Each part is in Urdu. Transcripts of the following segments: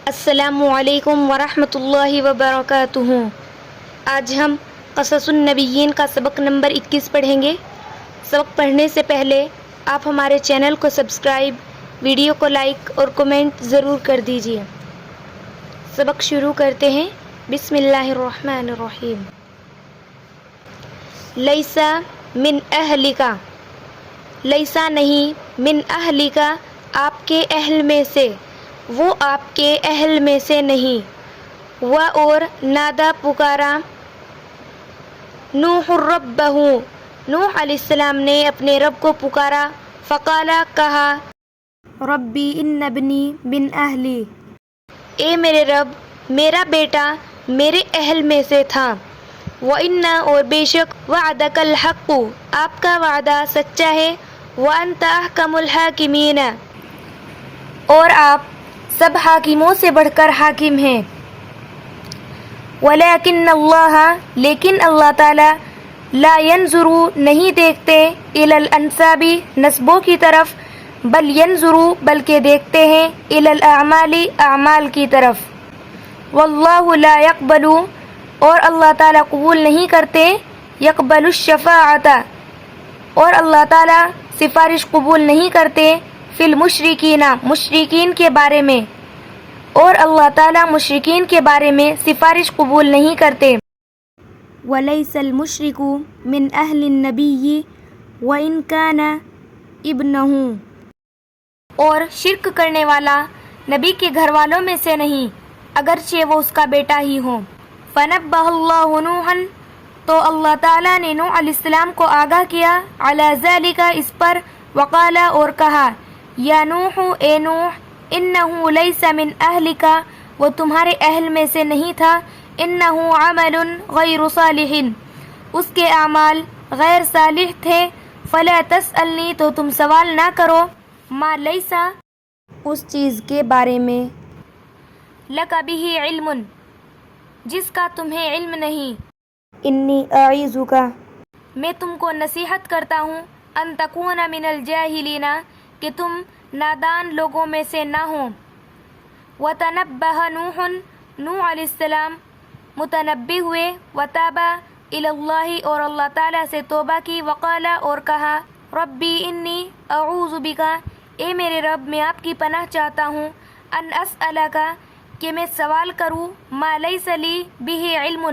السلام علیکم ورحمۃ اللہ وبرکاتہ۔ آج ہم قصص النبیین کا سبق نمبر 21 پڑھیں گے۔ سبق پڑھنے سے پہلے آپ ہمارے چینل کو سبسکرائب، ویڈیو کو لائک اور کمنٹ ضرور کر دیجیے۔ سبق شروع کرتے ہیں۔ بسم اللہ الرحمن الرحیم۔ لیسا من اہلکا، لیسا نہیں، من اہلکا آپ کے اہل میں سے، وہ آپ کے اہل میں سے نہیں۔ و اور نادا پکارا، نوح ربہ، نوح علیہ السلام نے اپنے رب کو پکارا، فقالا کہا، ربی ان ابنی من اہلی، اے میرے رب میرا بیٹا میرے اہل میں سے تھا۔ وَإِنَّا اور بے شک وعدک الحق آپ کا وعدہ سچا ہے، وَأَنْتَ أَحْكَمُ الْحَاكِمِينَ اور آپ سب حاکموں سے بڑھ کر حاکم ہیں۔ وَلَكِنَّ اللَّهَ لیکن اللہ تعالیٰ، لا ينظر نہیں دیکھتے، إِلَى الْأَنْسَابِ نسبوں کی طرف، بل ينظر بلکہ دیکھتے ہیں، إِلَى الْأَعْمَالِ اعمال کی طرف۔ وَاللَّهُ لا يقبل اور اللہ تعالیٰ قبول نہیں کرتے، يقبل الشفاعة اور اللہ تعالیٰ سفارش قبول نہیں کرتے، فی المشرکین مشرکین کے بارے میں، اور اللہ تعالیٰ مشرکین کے بارے میں سفارش قبول نہیں کرتے۔ وَلَيْسَ الْمُشْرِكُ مِنْ أَهْلِ النَّبِيِّ وَإِنْ كَانَ ابْنَهُ اور شرک کرنے والا نبی کے گھر والوں میں سے نہیں، اگرچہ وہ اس کا بیٹا ہی ہو۔ فَنَبَّهَ اللَّهُ نُوحًا تو اللہ تعالیٰ نے نوح علیہ السلام کو آگاہ کیا، عَلَى ذَلِكَ اس پر، وقالا اور کہا، یا نوح اے نوح، انہ لیس من اہلک وہ تمہارے اہل میں سے نہیں تھا، انہ عمل غیر صالح اس کے اعمال غیر صالح تھے، فلا تسألنی تو تم سوال نہ کرو، ما لیسا اس چیز کے بارے میں، لک بہ علم جس کا تمہیں علم نہیں، انی اعیذک میں تم کو نصیحت کرتا ہوں، ان تکون من الجاہلین کہ تم نادان لوگوں میں سے نہ ہوں۔ وَتَنَبَّهَ نُوحٌ نوح علیہ السلام متنبہ ہوئے، وَتَابَ إِلَى اللَّهِ اور اللہ تعالیٰ سے توبہ کی، وقالا اور کہا، ربی انی اعوذ بک اے میرے رب میں آپ کی پناہ چاہتا ہوں، ان اسألک کہ میں سوال کروں، ما لیس لی بہ علم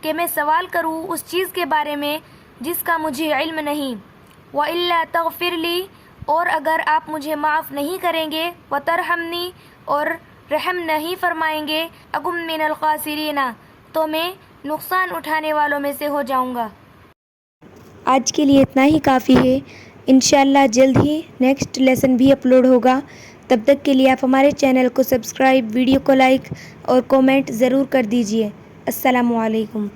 کہ میں سوال کروں اس چیز کے بارے میں جس کا مجھے علم نہیں، وَإِلَّا تَغْفِرْ لِي اور اگر آپ مجھے معاف نہیں کریں گے، وَتَرْحَمْنِي اور رحم نہیں فرمائیں گے، اَكُن مِّنَ الْخَاسِرِينَ تو میں نقصان اٹھانے والوں میں سے ہو جاؤں گا۔ آج کے لیے اتنا ہی کافی ہے، انشاءاللہ جلد ہی نیکسٹ لیسن بھی اپلوڈ ہوگا۔ تب تک کے لیے آپ ہمارے چینل کو سبسکرائب، ویڈیو کو لائک اور کومنٹ ضرور کر دیجیے۔ السلام علیکم۔